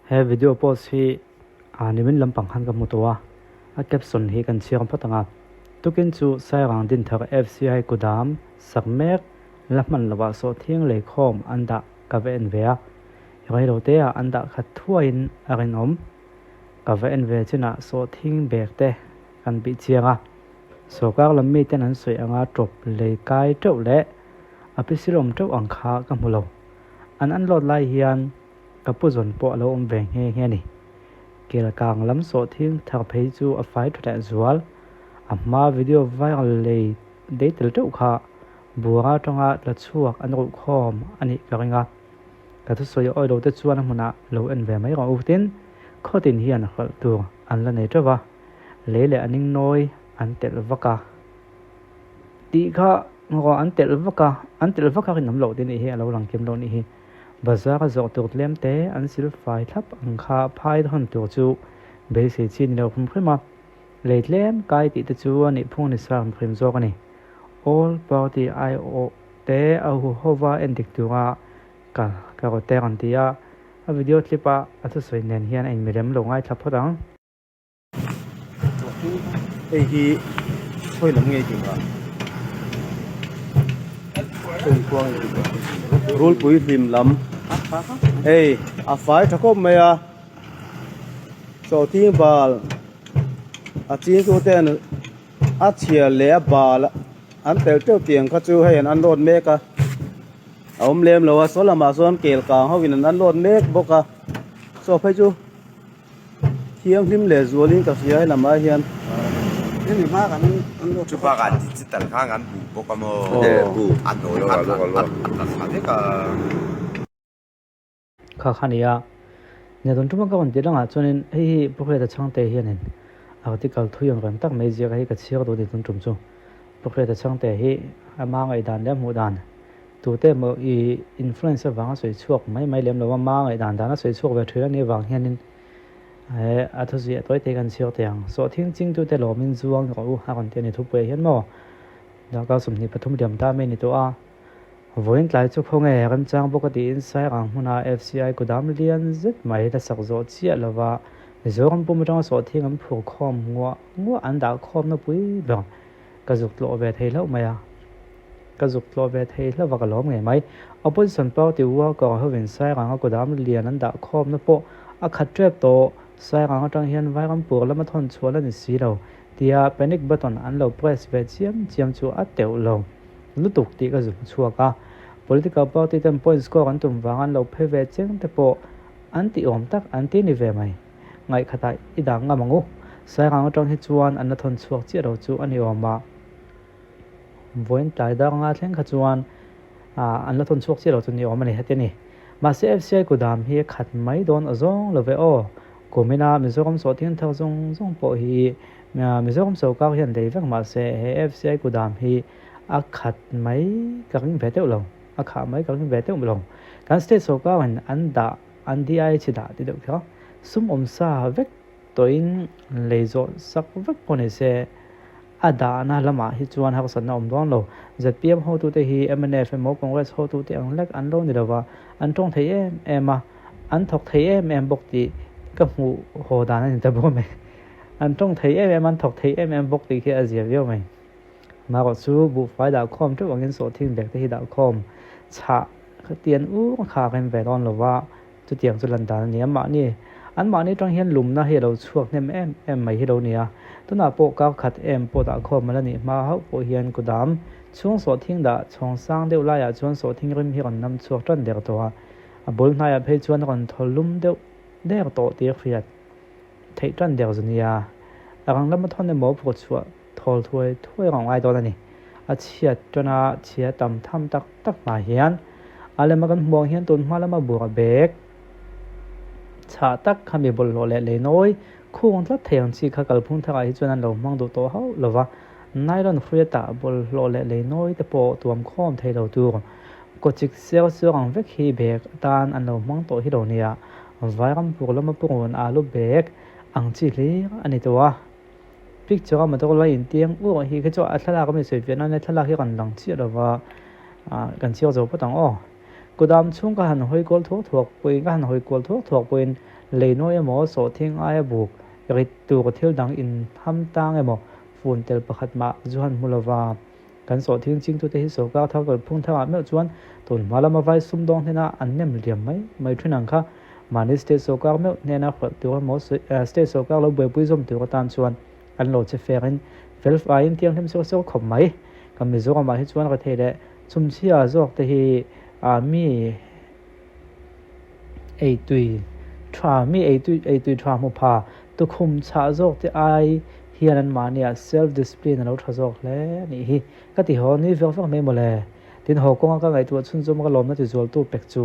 he video post hi nimin lampang han ka mutua a caption hi kan chiang patanga tukin chu sairang din thar FCI kudam sakmek lamman lawa so thiang le khom anda ka ven vea roi lo te anda khat thuain arin om ka ven ve china so thing bek te kan bi chianga so kar lammi ten an soi anga trop le kai tau le apisilom tau angkha ka mulo an lot lai hian kapu zon po lo veng he ni kel kang lam so thing thar phei chu a fai thata zual amma video viral le de tel tau kha buara tonga la chuak an ru khom ani karinga ka thu soi oi lo te chuan hmuna lo en ve mai ro utin khotin hian khal tu an la nei tawa le aning noi an tel vaka ti kha ngo an tel vaka kin nam lo tin hi lo lang kem lo ni hi bazar zo tur lem te an sil fai thap ang kha phai thon tu chu be se chin lo khum khima leitlem kai ti te chu ani phung ni sam khrim zo ka ni all party io te a hu hova endik tuwa ka ro te kan tia a video clip a thu soi nen hian ein mirem lo ngai thap phodang ei hi thôi lắm nghe chừng rồi từng quang rul pui phim lắm ei à phải cho có mày à so tiếng bà à tiếng số tên à chia lẻ bà là anh tiêu tiêu tiền các chú hay anh lót mẹ cả ông lem lâu số là mà số anh kể cả họ vì anh lót mẹ bốc cả so phải chú tiếng phim lẻ rùa lên cái gì hay làm ai hiềnนี่มีมากกันชุบปากกันจิตแต่ละข้างกันบุกกันมาบุกอันโน่อันนี้ก็kha khania ne don tuma ka ban te langa chuanin hei prophet a changte hianin article thuyang ram tak mai jia hi ka chiar do ni tun tum chu prophet a changte hi ama ngai dan le mu dan tu te mo I influencer wanga soi chuak mai lem lo ma ngai dan dana soi chuak ve thira ni wang hianin a thu zia toi te kan chiar tiang so thing ching tu te lo min zuang ro ha kan te ni thu pe hian mo da ka sum ni pathum diam ta me ni to a voin tlai chu khong e ram chang bokati in sai rang huna FCI kudam lian zet mai da sak zo chia lawa zoram pum rang so thingam phu khom ngwa an da khom na pui bang ka zuk lo ve thei lo maya ka zuk lo ve thei lo wa ka lom nge mai opposition party wa ko hovin sai rang kudam lian an da khom na po a khat trap to sai rang tang hian vai ram pur lama thon chuala ni si lo tia panic button an lo press ve chiam chu a teu lo lutuk ti ka zum chuaka political party ten points ko kan tum wangan lo pheve cheng te po anti om tak anti ni ve mai ngai khata idang nga mangu sai rang tong hi chuan an na thon chuak chi ro chu ani oma voin tai da nga thleng kha chuan an na thon chuak chi ro chu ni oma ni hateni ma se FCI kudam hi khat mai don azong lo ve o komina mizoram so tin thar zong po hi mizoram so ka hian dei vek ma se FCI kudam hi a khat mai ka ring ve teu lo a kha mai ka ring ve teu lo kan state so ka an da an di ai chi da ti deu kha sum sa vek toin lezo sak vek pone se ada na lama hi chuan ha san na don lo zpm ho tu te hi MNF mo congress ho tu te ang lek an lo ni dawa an tong thei em an thok thei em bok ti ka mu ho da na ni ta bo me an tong thei an thok thei bok ti khi a zia veo mai mà có số bộ phái đạo com trước bằng số thiên bạc thì đạo com chả cái tiền khá cái về đòn là và cho tiền cho lần đó nhé mà nè anh mà nè trong hiện lùm na hiện đầu chuột nem em mày hiện đầu nè tôi nào bộ cao khát em bộ đạo com mà là nè mà hậu bộ hiện của đám chung số thiên đã trong sang đều lại chung số thiên rim hiện năm chuột trên đẹpตัวbốn này phải chuột còn thò lùm đều đẹpตัวtiếc phiệt thấy trên đẹp rồi nè rằng lắm mà thon nem bộ chuột thol thui rong ai do ni a chia tona chia tam tham tak ma hian ale ma kan mong hian tun ma lama bur bek cha tak khami bol lo le noi khung tla theng chi kha kal phung thai chuan lo mang do to hau lova nylon free ta bol lo le noi te po tuam khom thei lo tu ko chik sel rang vek hi bek tan an lo mang to hi lo nia vairam pur lama purun alu bek ang chi li ani towa picture mà tôi lấy in tiếng hi cái chỗ thla ka mi soi vietnam ne thla hi kan lang chi lo wa kan chiao zo pa tang o Kudam chung ka han hoi kol thuak puin ka han hoi kol thuak puin leino emo so thing ai buk ri tu ko thil dang in ham tang emo phun tel pakhat ma juhan mulova kan so thing ching tu te hi so ka thau kal phung thawa me chuan tun malama vai sum dong hena an nem liam mai thunang kha mani state so ka me nena khot tu mo state so ka lo boi pui zom tu ko tan chuan an lo che ferin fel fain tiang hem so khom mai kam mi zo ma hi chuan ka the de chum chia zok te hi mi ei tui thwa mu pha tu khum cha zok te ai hian an mania self discipline an lo tha zok le ni hi ka ti ho ni vel me mo le tin ho kong ka ngai tu chun zum ka lom na ti zol tu pek chu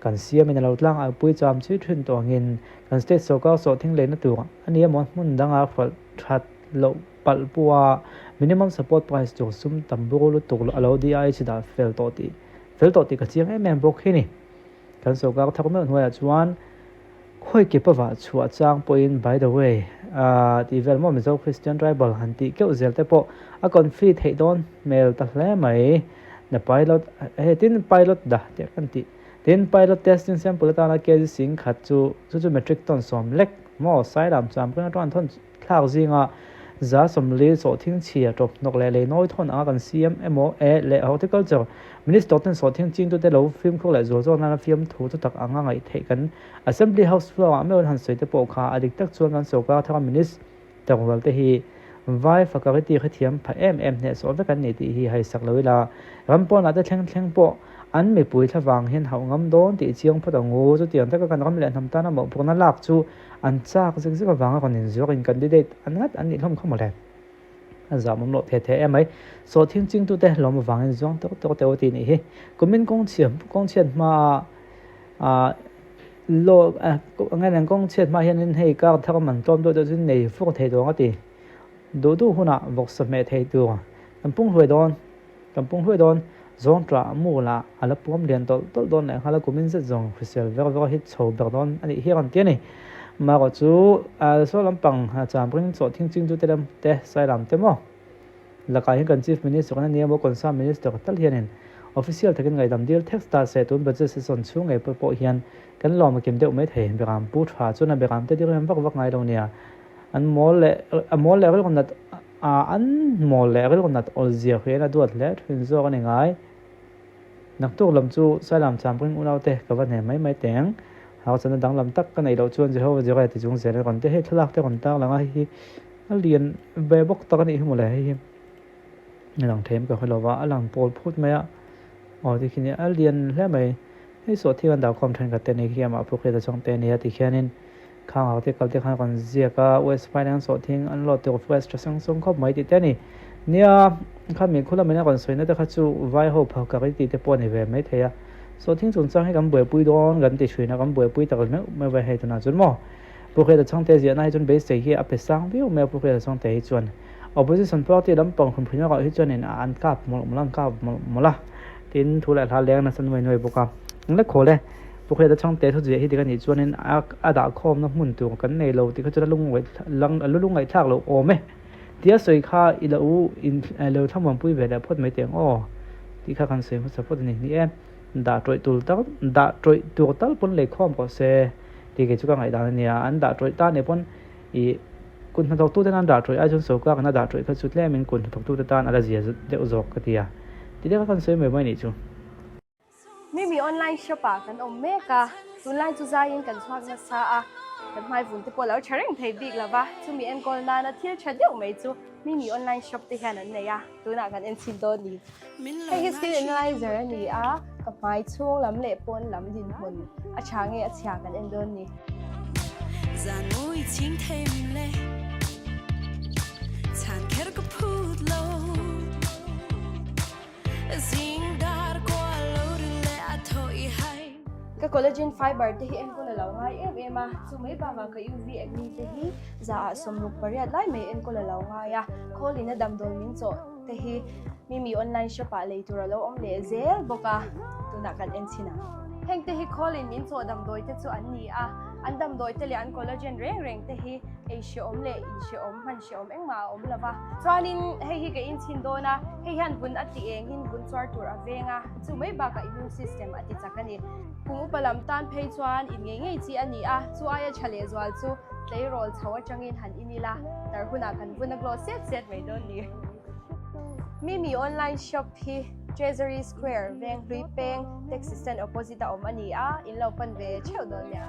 kan siam in lo tlang a pui cham chi thun to ngin kan state so ka so thing le na tu ani mo mun danga phal that lo pal puwa minimum support price chu sum tambu lu tu lo alo di ai chi da fel to ti ka chiang em bok hi ni kan so ka thak me hnuai chuan khoi ke pawa chua chang point by the way ti vel mo zo Christian tribal han ti keu zel te po a conflict hei don mel ta hle mai na pilot tin pilot da te kan ti tin pilot testing sample ta na ke sing khat chu metric ton som lek mo sai ram cham kan ton thon thak zinga za som le so thing chia top nok le noi thon a kan CMMO le horticulture minister ten so thing ching tu te lo film kho le zo na film thu tu tak anga ngai thei kan assembly house floor me han soi te po kha adik tak chuan kan so ka tha minister tawal te hi vai faculty khathiam pha ne so ve kan ni ti hi hai sak loila rampon ate thleng po an me pui thawang hen hau ngam don ti chiang pha dangu chu tiang ta kan ram le nam ta na mo pona lak chu an chak zing zing wanga kon in zo in candidate angat an ni hlom khom le za mom lo the emai so thing ching tu te hlom wangin zong to te oti ni hi kumin kong chian ma lo ngai nang kong chian ma hian in hei ka thak man tom do jin nei fu the do ngati do huna vok sa me thei tu kampung hui don zong tra mu la ala pom lian tol don la hala kumin se zong official ver hit chho ber don ani hi kan ti ni ma ko chu so lampang cham pring so thing ching tu te sai ram te mo la ka hi kan chief minister kan niam ko sa minister tal hianin official takin ngai dam deal text ta se tun budget session chu ngai po hian kan lom kem deuh mai thei beram pu thwa chu na beram te dir vak ngai lo nia an mol le rel kon nat an mol le rel kon nat ol zia khena duat le thin zo kan ngai nak tu lam chu sai lam cham pring ulau te ka wa ne mai teng ha chan dang lam tak ka nei lo chuan je ho je ga ti chung se kon te he thlak te kon tak langa hi alien be bok tak ni mu le hi lang them ka holowa alang pol phut maya ti khini alien hle mai hei so thian da khom than ka te nei hiam a pukhe da chong te ne ti khianin khang ha te kal te khan kon zia ka west finance so thing an lo te of west sang song khop mai ti te ni nia kha mi khula mena kon soina ta kha chu vai ho pha ka ti te pon ni ve mai theya so thing chung chang he kam boi pui don gan ti chhuina kam boi pui tak me ve he tuna chun mo pukhe da chong te zia na chun base hi a pe sang bi me pukhe da chong te hi chuan opposition party lam pang khum phina ga hi chuan in an kap molang kap mola tin thula tha leng na san mai noi boka le khole pukhe da chong te thu je hi ti kan ni chuan in a da khom na mun tu kan nei lo ti kha chuna lung wei lang lung ngai thak lo o me tia soi kha ila u in lo thamam pui ve da phot mai teng ti kha kan se mu support ni em da troi tu tal pon le khom ko se ti ke chu ka ngai da ni an da troi ta ne pon I kun thau tu ten an da troi a chun so ka na da troi kha chut le min kun thau tu ta ala zia de uzok ka tia ti de kan se mai ni chu mi online shop kan omeka tunlai chu zain kan chhuak na sa a kan mai vun te polo chareng thei big lava chu mi en kol na na thil chadeu mai chu mi online shop te hian an nei a tuna kan en chin do ni hei skin analyzer ni a ka mai chung lam le pon lam din hun a change a chha kan en don ni zanui ching thêm le chan kher ko phut lo zing dar ko lo le a thoi hai ka collagen fiber te hi en ko la law ngai em a chu mai ba ma ka uv acne te hi za som ruk pariat lai mai en ko la law ngai a kholina dam dol min cho te hi mi online shop a le tur lo om le zel boka tuna kan en china heng te hi kholin min cho dam doi te chu an ni a อันดำโดยเตลียนคอลลาเจนเร่งๆแต่ฮีไอเชียอมเล่อินเชียอมมันเชียอมเอ็งมาอมละวะตอนนี้ฮีก็อินชินโดนะฮีฮันบุญอติเองหินบุญสวรตัวเวงอ่ะจู่ไม่บากกับอิมมูนซิสเต็มอติจักกันนี่กุงอุปลำตันเพย์จวนอินง่ายๆจีอันนี้อ่ะจู่อายะเฉลี่ยจวนจู่ได้โรลชาวจังอินหันอินี่ละแต่คุณอากันบุญนักโลเซ็ตไม่โดนนี่มีออนไลน์ช็อปฮีTreasury Square เวงลุยเปง Texas Opposite อมอันนี้อ่ะอินเราปันเวเชี่ยวโดนเนี่ย